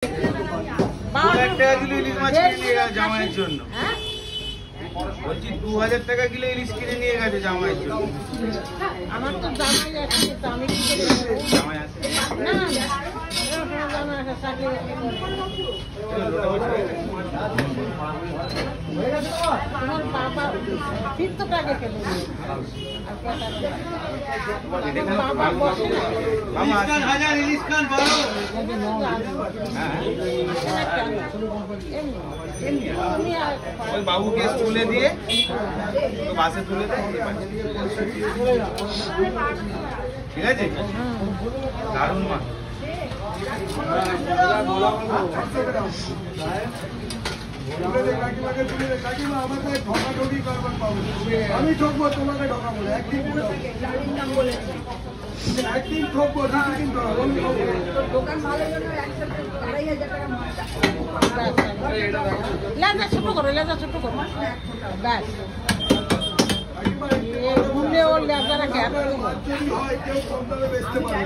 2000 টাকা কিলো ইলিশ মাছ কিনে নিয়ে গেছে জামাইয়ের জন্য। বলছি 2000 টাকা কিলো ইলিশ কিনে নিয়ে গেছে জামাইয়ের জন্য। আমার তো জামাই আছে, তো আমি কি করে জামাই আছে না জামাই আছে চাকরি আমার বাবা 50 টাকা কেন ওই বাবুকে তুলে দিয়ে বাসে তুলে দেয়, ঠিক আছে? দারুণ মাছ। আমি ঠকবো, তোমাকে ঠকাবো একদিন ঠকবো, দোকান ভালো লেজা ছোট করো, লেজা ছোট করো ব্যাস ঘুরলে ওর লেজারা গ্যাপ যদি হয় কেউ কম দামে বেচতে পারে।